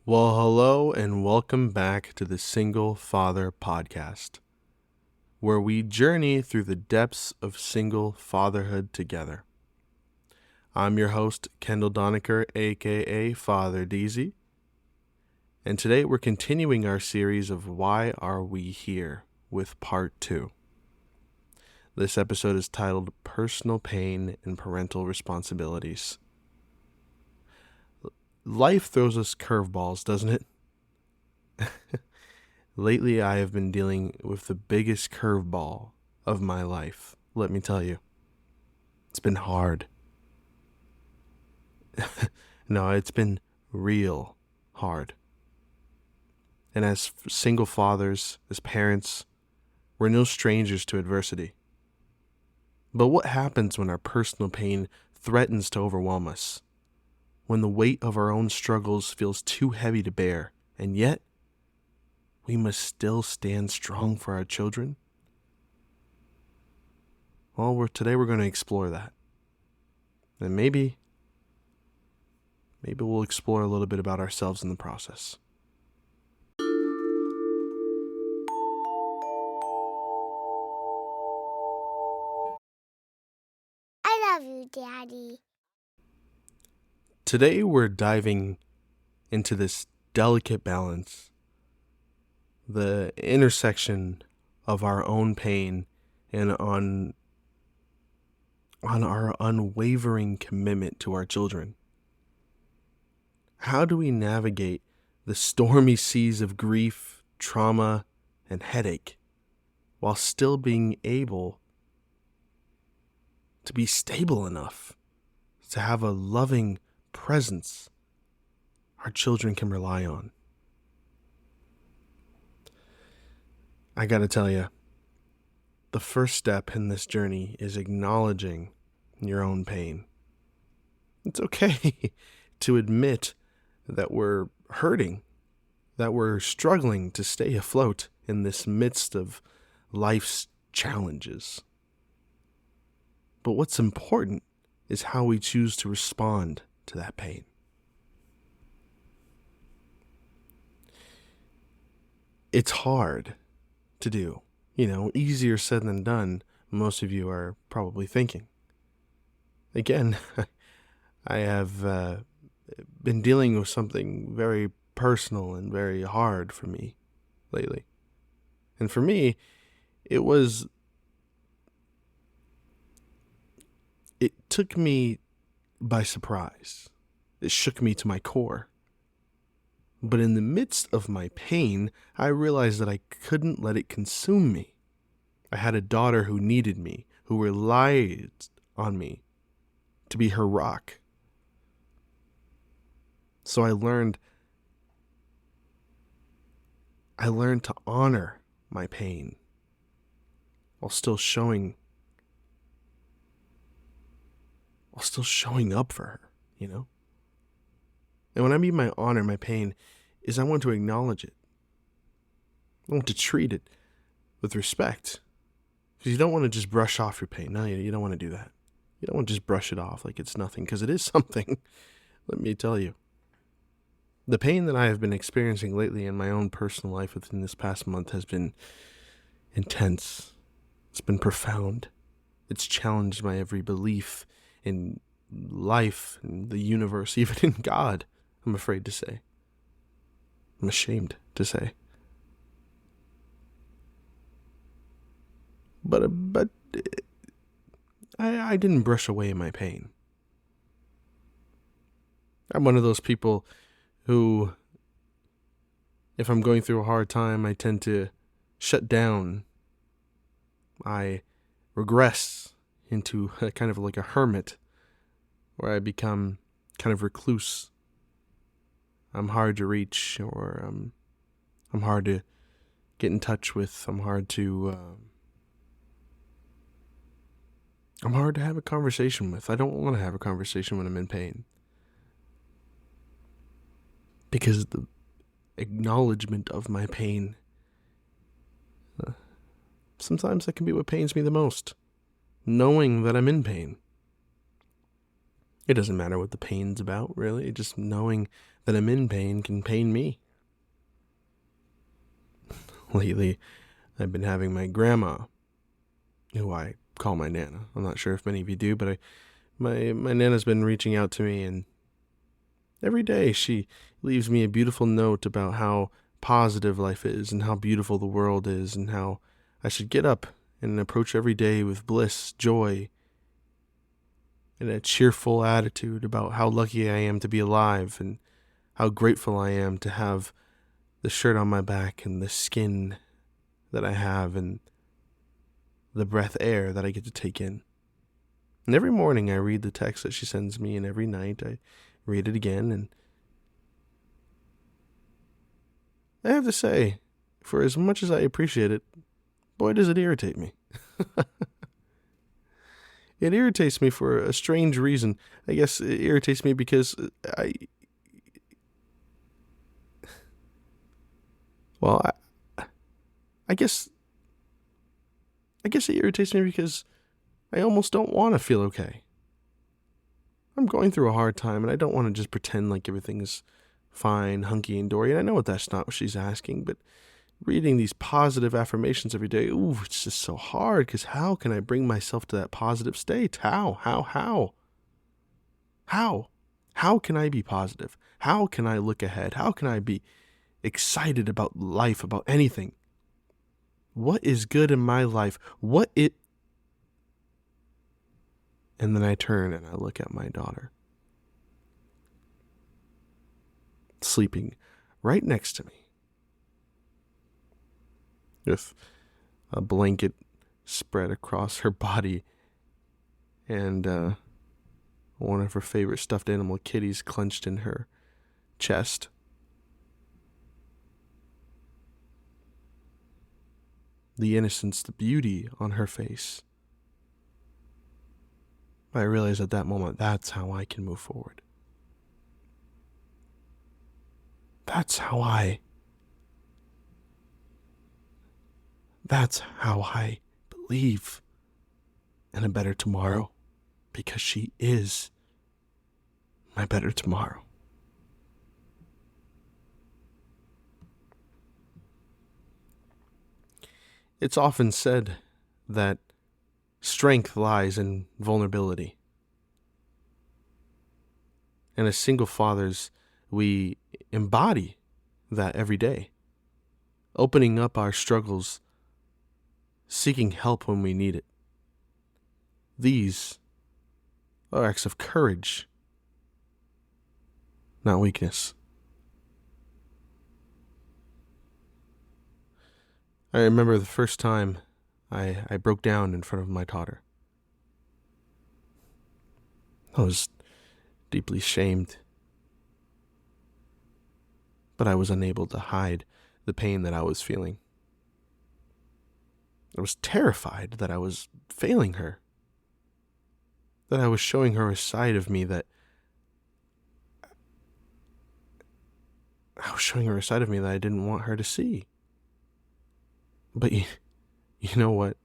Well, hello and welcome back to the Single Father Podcast, where we journey through the depths of single fatherhood together. I'm your host, Kendall Donaker, aka Father DZ, and today we're continuing our series of Why Are We Here with Part 2. This episode is titled Personal Pain and Parental Responsibilities. Life throws us curveballs, doesn't it? Lately, I have been dealing with the biggest curveball of my life, let me tell you. It's been hard. No, it's been real hard. And as single fathers, as parents, we're no strangers to adversity. But what happens when our personal pain threatens to overwhelm us? When the weight of our own struggles feels too heavy to bear, and yet we must still stand strong for our children? Well, today we're going to explore that. And maybe we'll explore a little bit about ourselves in the process. I love you, Daddy. Today we're diving into this delicate balance, the intersection of our own pain and on our unwavering commitment to our children. How do we navigate the stormy seas of grief, trauma, and headache while still being able to be stable enough to have a loving presence our children can rely on? I gotta tell you, the first step in this journey is acknowledging your own pain. It's okay to admit that we're hurting, that we're struggling to stay afloat in this midst of life's challenges. But what's important is how we choose to respond to that pain. It's hard to do, easier said than done, most of you are probably thinking. Again, I have been dealing with something very personal and very hard for me lately. And for me, it took me by surprise. It shook me to my core. But in the midst of my pain, I realized that I couldn't let it consume me. I had a daughter who needed me, who relied on me to be her rock. So I learned to honor my pain while still showing up for her, And when I mean by honor my pain, is I want to acknowledge it. I want to treat it with respect. Because you don't want to just brush off your pain. No, you don't want to do that. You don't want to just brush it off like it's nothing, because it is something. Let me tell you. The pain that I have been experiencing lately in my own personal life within this past month has been intense. It's been profound. It's challenged my every belief in life, in the universe, even in God, I'm afraid to say. I'm ashamed to say. But I didn't brush away my pain. I'm one of those people who, if I'm going through a hard time, I tend to shut down. I regress into a kind of like a hermit, where I become kind of recluse. I'm hard to reach, or I'm hard to get in touch with. I'm hard to have a conversation with. I don't want to have a conversation when I'm in pain, because the acknowledgement of my pain, sometimes that can be what pains me the most. Knowing that I'm in pain. It doesn't matter what the pain's about, really. Just knowing that I'm in pain can pain me. Lately, I've been having my grandma, who I call my Nana. I'm not sure if many of you do, but my Nana's been reaching out to me, and every day she leaves me a beautiful note about how positive life is and how beautiful the world is and how I should get up and approach every day with bliss, joy, and a cheerful attitude about how lucky I am to be alive and how grateful I am to have the shirt on my back and the skin that I have and the breath air that I get to take in. And every morning I read the text that she sends me, and every night I read it again, and I have to say, for as much as I appreciate it, boy does it irritate me. It irritates me for a strange reason. I guess it irritates me because I guess it irritates me because I almost don't want to feel okay. I'm going through a hard time, and I don't want to just pretend like everything's fine, hunky and dory. And I know that's not what she's asking, but reading these positive affirmations every day, it's just so hard, because how can I bring myself to that positive state? How can I be positive? How can I look ahead? How can I be excited about life, about anything? What is good in my life? And then I turn and I look at my daughter, sleeping right next to me, with a blanket spread across her body and one of her favorite stuffed animal kitties clenched in her chest. The innocence, the beauty on her face. I realized at that moment, that's how I can move forward. That's how I believe in a better tomorrow, because she is my better tomorrow. It's often said that strength lies in vulnerability. And as single fathers, we embody that every day, opening up our struggles, seeking help when we need it. These are acts of courage, not weakness. I remember the first time I broke down in front of my daughter. I was deeply shamed, but I was unable to hide the pain that I was feeling. I was terrified that I was failing her, that I was showing her a side of me that I didn't want her to see. But you know what?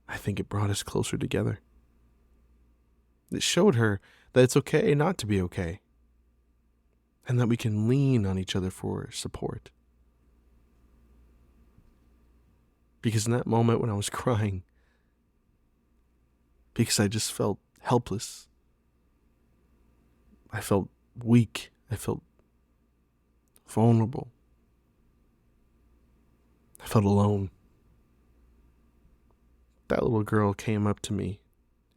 I think it brought us closer together. It showed her that it's okay not to be okay, and that we can lean on each other for support. Because in that moment when I was crying, because I just felt helpless, I felt weak, I felt vulnerable, I felt alone. That little girl came up to me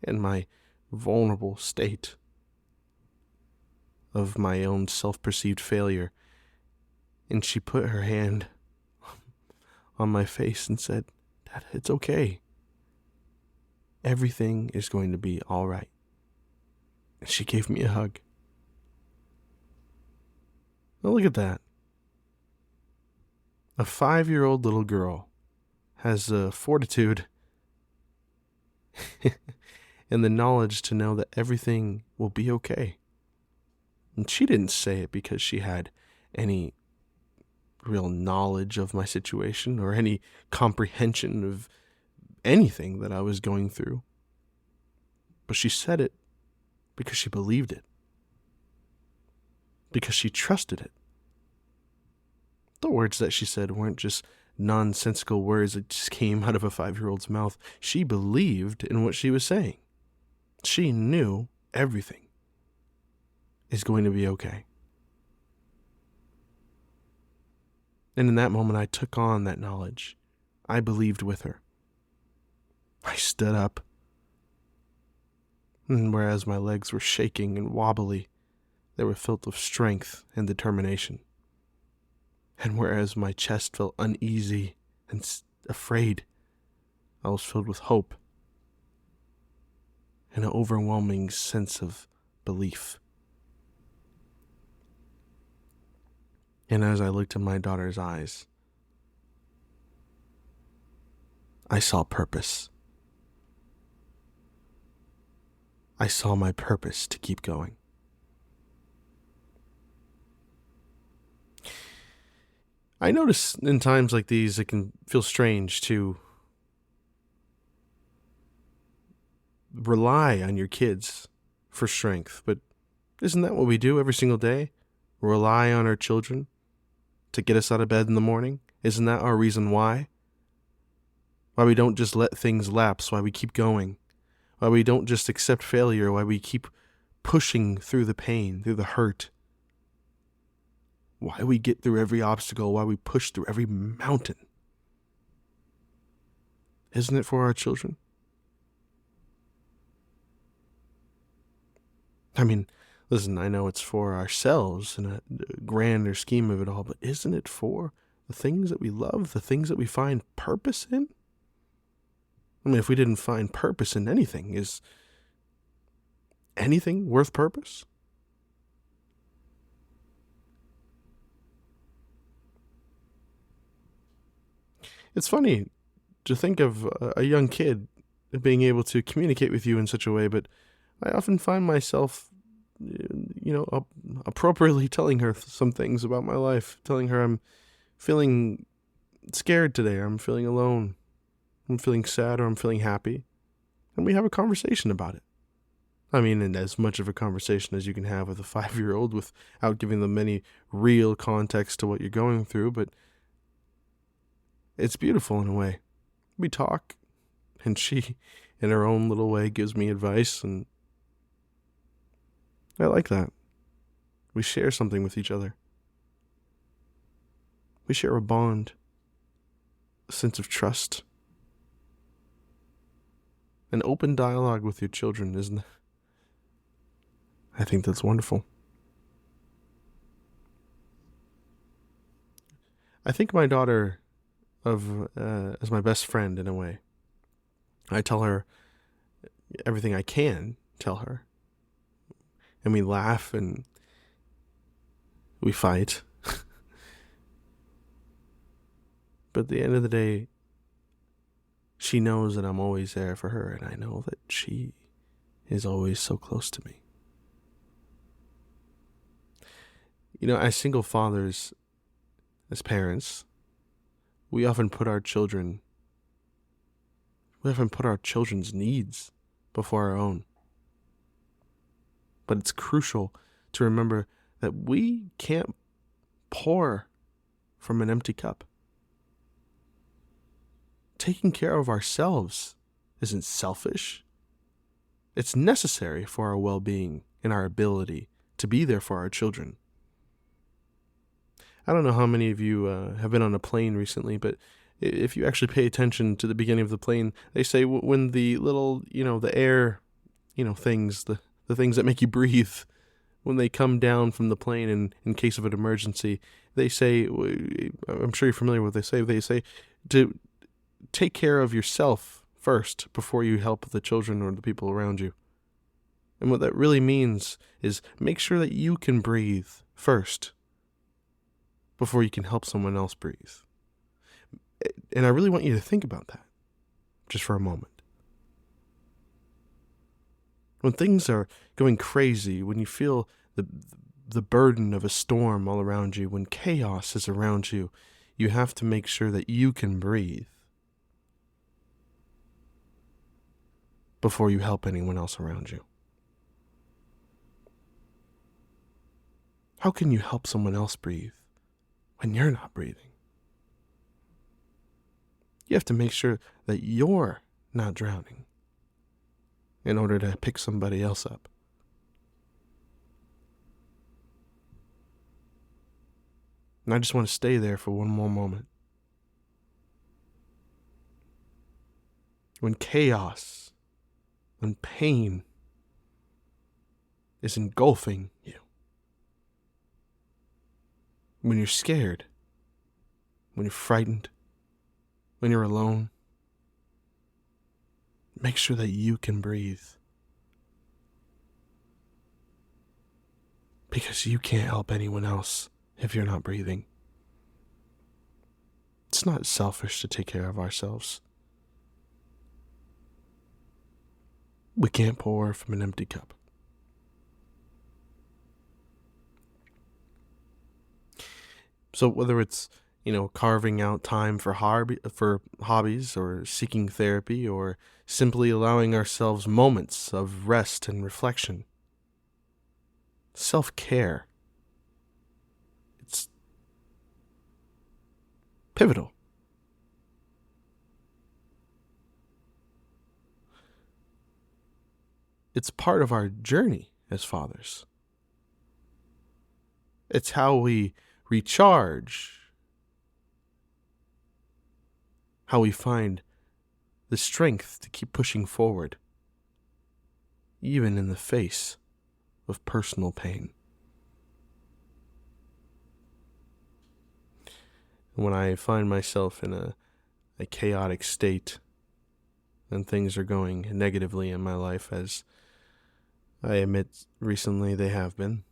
in my vulnerable state of my own self-perceived failure, and she put her hand on my face and said, "Dad, it's okay. Everything is going to be all right." And she gave me a hug. Now look at that. A 5-year-old little girl has the fortitude and the knowledge to know that everything will be okay. And she didn't say it because she had any real knowledge of my situation or any comprehension of anything that I was going through. But she said it because she believed it. because she trusted it. The words that she said weren't just nonsensical words that just came out of a 5-year-old's mouth. She believed in what she was saying. She knew everything is going to be okay. And in that moment, I took on that knowledge. I believed with her. I stood up. And whereas my legs were shaking and wobbly, they were filled with strength and determination. And whereas my chest felt uneasy and afraid, I was filled with hope and an overwhelming sense of belief. And as I looked in my daughter's eyes, I saw purpose. I saw my purpose to keep going. I notice in times like these, it can feel strange to rely on your kids for strength, but isn't that what we do every single day? Rely on our children to get us out of bed in the morning? Isn't that our reason why? Why we don't just let things lapse, why we keep going, why we don't just accept failure, why we keep pushing through the pain, through the hurt, why we get through every obstacle, why we push through every mountain. Isn't it for our children? I mean, listen, I know it's for ourselves in a grander scheme of it all, but isn't it for the things that we love, the things that we find purpose in? I mean, if we didn't find purpose in anything, is anything worth purpose? It's funny to think of a young kid being able to communicate with you in such a way, but I often find myself, appropriately telling her some things about my life, telling her I'm feeling scared today, or I'm feeling alone, I'm feeling sad, or I'm feeling happy, and we have a conversation about it. I mean, and as much of a conversation as you can have with a 5-year-old without giving them any real context to what you're going through, but it's beautiful in a way. We talk, and she, in her own little way, gives me advice, and I like that. We share something with each other. We share a bond, a sense of trust, an open dialogue with your children, isn't it? I think that's wonderful. I think my daughter as my best friend in a way. I tell her everything I can tell her. And we laugh and we fight. But at the end of the day, she knows that I'm always there for her, and I know that she is always so close to me. You know, as single fathers, as parents, we often put our children's needs before our own. But it's crucial to remember that we can't pour from an empty cup. Taking care of ourselves isn't selfish. It's necessary for our well-being and our ability to be there for our children. I don't know how many of you have been on a plane recently, but if you actually pay attention to the beginning of the plane, they say when the little, the air, things, the things that make you breathe, when they come down from the plane in case of an emergency, they say, I'm sure you're familiar with what they say to take care of yourself first before you help the children or the people around you. And what that really means is make sure that you can breathe first before you can help someone else breathe. And I really want you to think about that just for a moment. When things are going crazy, when you feel the burden of a storm all around you, when chaos is around you, you have to make sure that you can breathe before you help anyone else around you. How can you help someone else breathe when you're not breathing? You have to make sure that you're not drowning in order to pick somebody else up. And I just want to stay there for one more moment. When chaos, when pain is engulfing you, when you're scared, when you're frightened, when you're alone, make sure that you can breathe. Because you can't help anyone else if you're not breathing. It's not selfish to take care of ourselves. We can't pour from an empty cup. So whether it's, carving out time for hobbies or seeking therapy or simply allowing ourselves moments of rest and reflection, self-care, it's pivotal. It's part of our journey as fathers. It's how we recharge, how we find the strength to keep pushing forward, even in the face of personal pain. When I find myself in a chaotic state and things are going negatively in my life, as I admit recently they have been,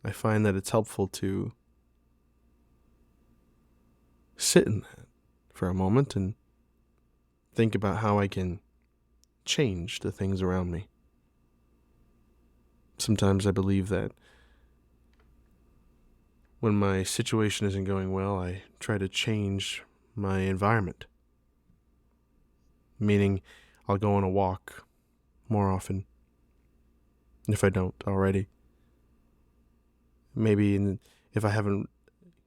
I find that it's helpful to sit in that for a moment and think about how I can change the things around me. Sometimes I believe that when my situation isn't going well, I try to change my environment. Meaning, I'll go on a walk more often, if I don't already. Maybe if I haven't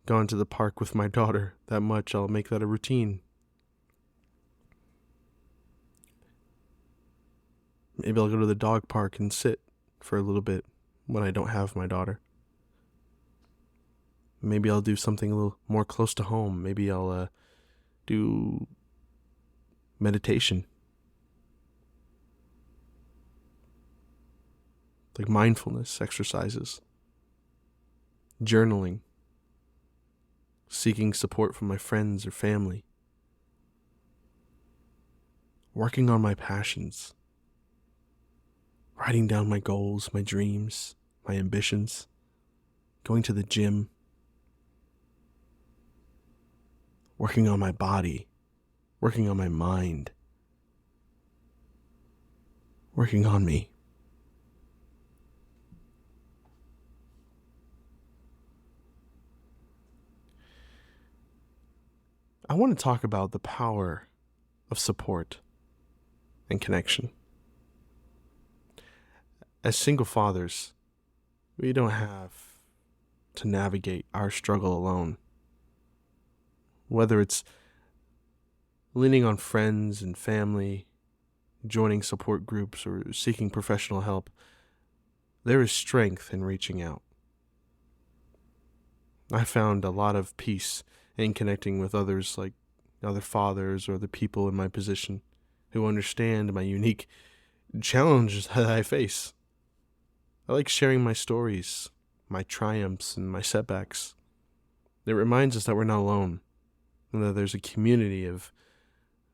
gone to the park with my daughter that much, I'll make that a routine. Maybe I'll go to the dog park and sit for a little bit when I don't have my daughter. Maybe I'll do something a little more close to home. Maybe I'll do meditation. Like mindfulness exercises. Journaling. Seeking support from my friends or family. Working on my passions. Writing down my goals, my dreams, my ambitions. Going to the gym. Working on my body. Working on my mind. Working on me. I want to talk about the power of support and connection. As single fathers, we don't have to navigate our struggle alone. Whether it's leaning on friends and family, joining support groups, or seeking professional help, there is strength in reaching out. I found a lot of peace in connecting with others, like other fathers or the people in my position who understand my unique challenges that I face. I like sharing my stories, my triumphs, and my setbacks. It reminds us that we're not alone, and that there's a community of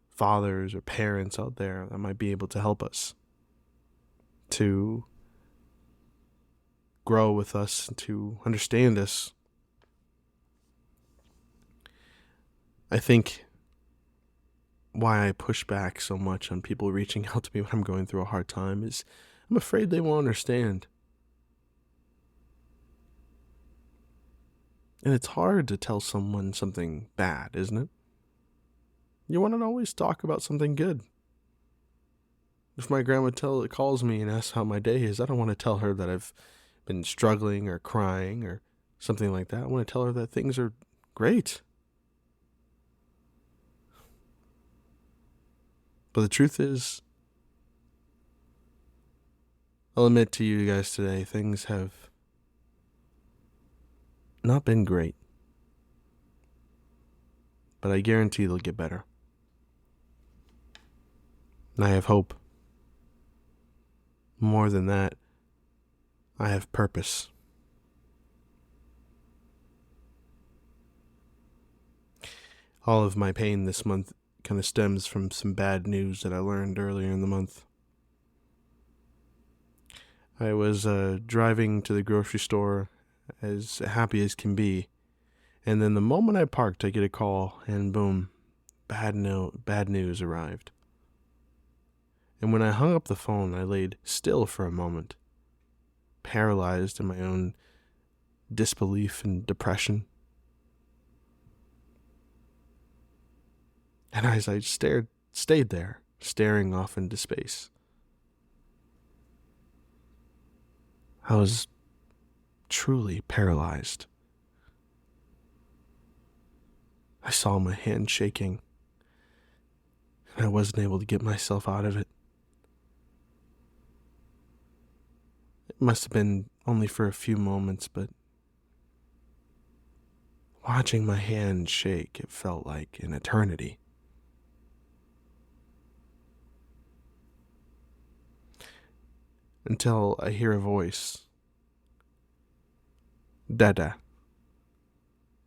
fathers or parents out there that might be able to help us to grow with us and to understand us. I think why I push back so much on people reaching out to me when I'm going through a hard time is I'm afraid they won't understand. And it's hard to tell someone something bad, isn't it? You want to always talk about something good. If my grandma calls me and asks how my day is, I don't want to tell her that I've been struggling or crying or something like that, I want to tell her that things are great. But the truth is, I'll admit to you guys today, things have not been great. But I guarantee they'll get better. And I have hope. More than that, I have purpose. All of my pain this month kind of stems from some bad news that I learned earlier in the month. I was driving to the grocery store as happy as can be, and then the moment I parked, I get a call, and boom, bad news arrived. And when I hung up the phone, I laid still for a moment, paralyzed in my own disbelief and depression. And as I stayed there, staring off into space, I was truly paralyzed. I saw my hand shaking, and I wasn't able to get myself out of it. It must have been only for a few moments, but watching my hand shake, it felt like an eternity. Until I hear a voice. Dada,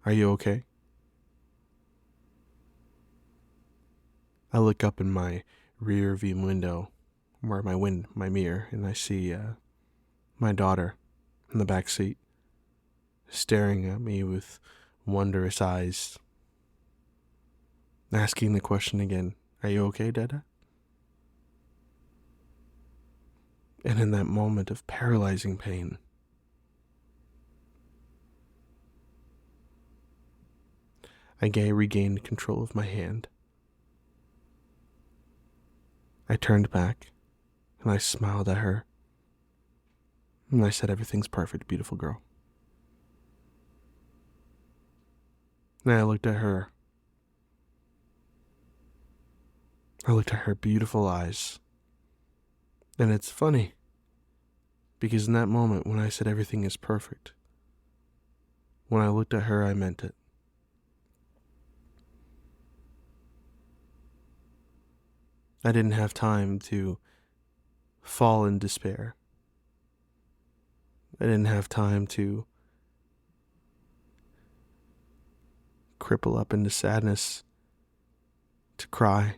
are you okay? I look up in my rear view window, or my mirror, and I see my daughter in the back seat, staring at me with wondrous eyes, asking the question again, are you okay, Dada? And in that moment of paralyzing pain, I regained control of my hand. I turned back, and I smiled at her, and I said, everything's perfect, beautiful girl. And I looked at her. I looked at her beautiful eyes. And it's funny, because in that moment when I said everything is perfect, when I looked at her, I meant it. I didn't have time to fall in despair. I didn't have time to cripple up into sadness, to cry,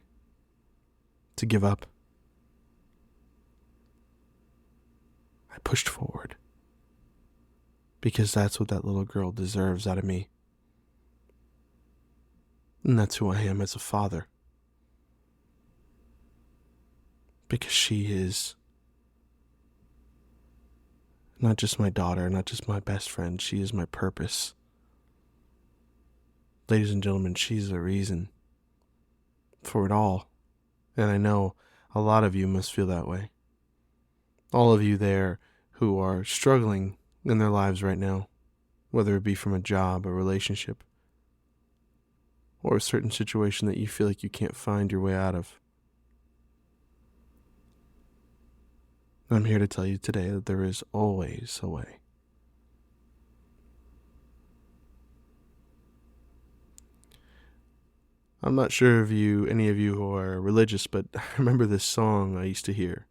to give up. I pushed forward, because that's what that little girl deserves out of me. And that's who I am as a father. Because she is not just my daughter, not just my best friend, she is my purpose. Ladies and gentlemen, she's the reason for it all. And I know a lot of you must feel that way. All of you there who are struggling in their lives right now, whether it be from a job, a relationship, or a certain situation that you feel like you can't find your way out of. I'm here to tell you today that there is always a way. I'm not sure if any of you who are religious, but I remember this song I used to hear.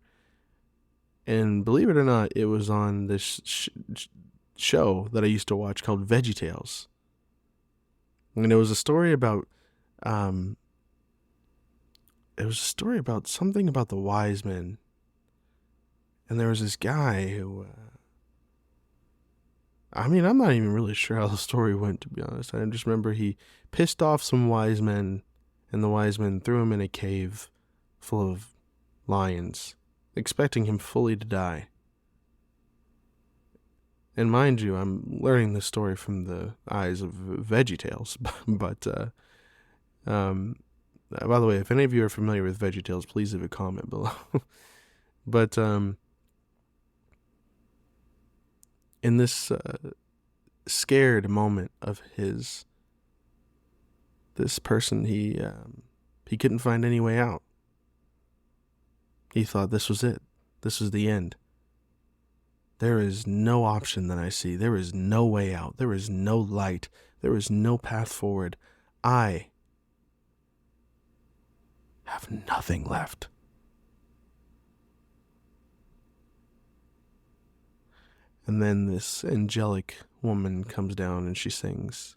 And believe it or not, it was on this show that I used to watch called VeggieTales. And it was a story about, something about the wise men. And there was this guy who, I'm not even really sure how the story went, to be honest. I just remember he pissed off some wise men, and the wise men threw him in a cave full of lions, expecting him fully to die. And mind you, I'm learning this story from the eyes of VeggieTales, but, by the way, if any of you are familiar with VeggieTales, please leave a comment below. But, in this scared moment of his, this person, he couldn't find any way out. He thought this was it. This was the end. There is no option that I see. There is no way out. There is no light. There is no path forward. I have nothing left. And then this angelic woman comes down and she sings,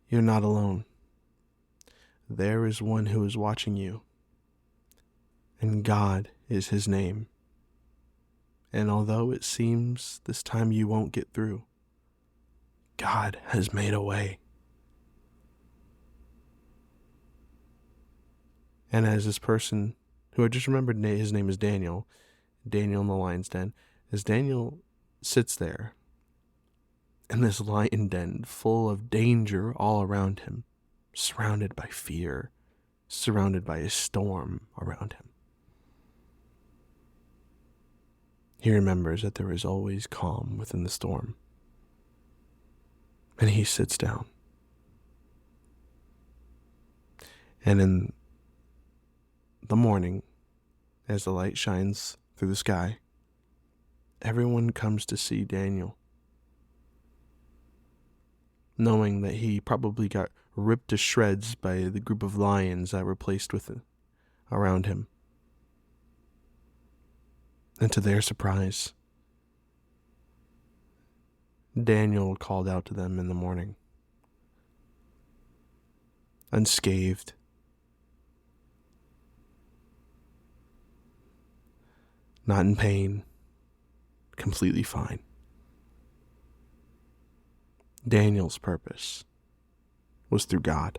"You're not alone. There is one who is watching you, and God is his name. And although it seems this time you won't get through, God has made a way." And as this person, who I just remembered his name is Daniel in the lion's den, as Daniel sits there in this lion den full of danger all around him, surrounded by fear, surrounded by a storm around him, he remembers that there is always calm within the storm. And he sits down. And in the morning, as the light shines through the sky, everyone comes to see Daniel, knowing that he probably got ripped to shreds by the group of lions that were placed around him. And to their surprise, Daniel called out to them in the morning, unscathed, not in pain, completely fine. Daniel's purpose was through God.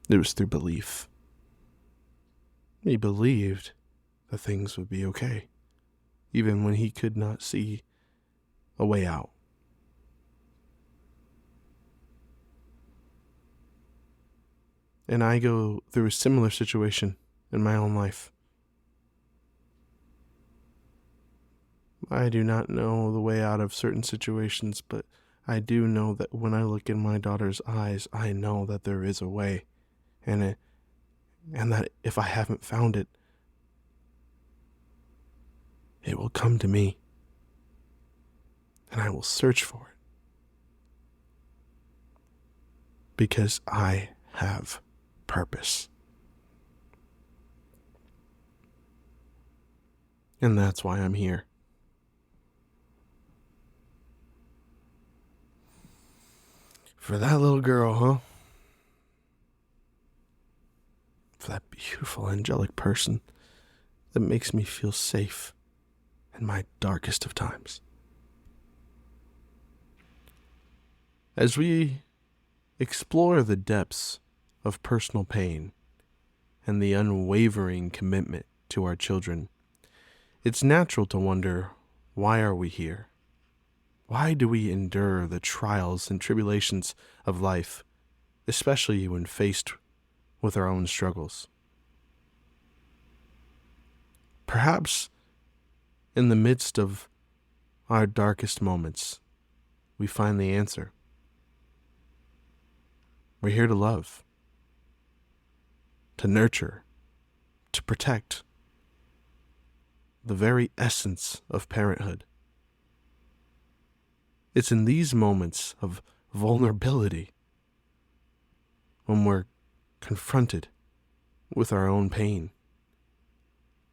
It was through belief. He believed that things would be okay, even when he could not see a way out. And I go through a similar situation in my own life. I do not know the way out of certain situations, but I do know that when I look in my daughter's eyes, I know that there is a way, and that if I haven't found it, it will come to me, and I will search for it, because I have purpose. And that's why I'm here. For that little girl, huh? For that beautiful angelic person that makes me feel safe in my darkest of times. As we explore the depths of personal pain and the unwavering commitment to our children, it's natural to wonder, why are we here? Why do we endure the trials and tribulations of life, especially when faced with our own struggles? Perhaps in the midst of our darkest moments, we find the answer. We're here to love, to nurture, to protect, the very essence of parenthood. It's in these moments of vulnerability, when we're confronted with our own pain,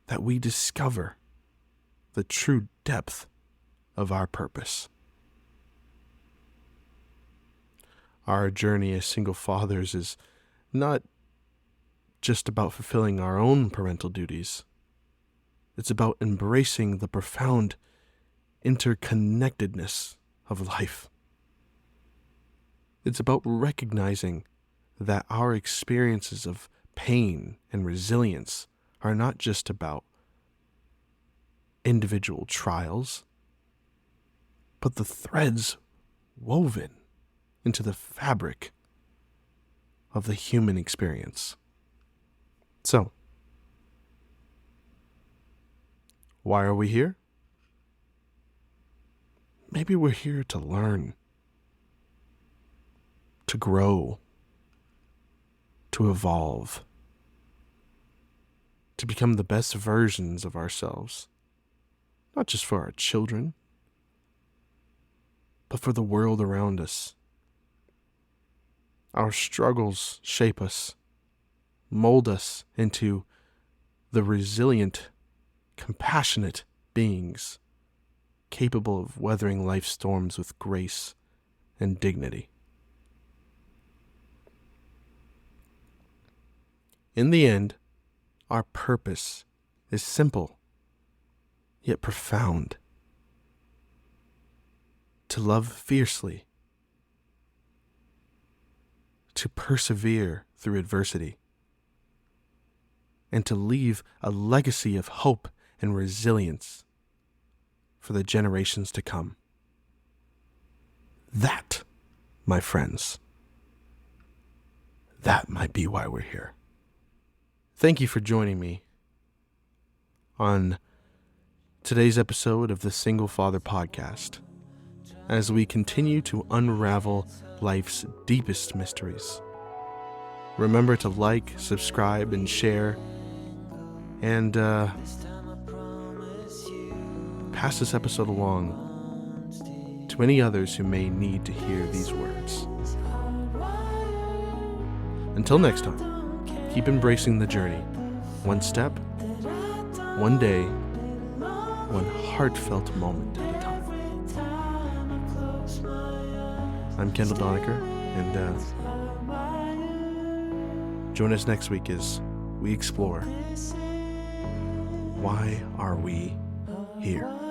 that we discover the true depth of our purpose. Our journey as single fathers is not just about fulfilling our own parental duties. It's about embracing the profound interconnectedness of life. It's about recognizing that our experiences of pain and resilience are not just about individual trials, but the threads woven into the fabric of the human experience. So, Why are we here? Maybe we're here to learn, to grow, to evolve, to become the best versions of ourselves, not just for our children, but for the world around us. Our struggles shape us, mold us into the resilient, compassionate beings capable of weathering life's storms with grace and dignity. In the end, our purpose is simple, yet profound. To love fiercely, to persevere through adversity, and to leave a legacy of hope and resilience for the generations to come. That, my friends, that might be why we're here. Thank you for joining me on today's episode of the Single Father Podcast as we continue to unravel life's deepest mysteries. Remember to like, subscribe, and share, and pass this episode along to any others who may need to hear these words. Until next time, keep embracing the journey, one step, one day, one heartfelt moment at a time. I'm Kendall Donaker, and join us next week as we explore, why are we here?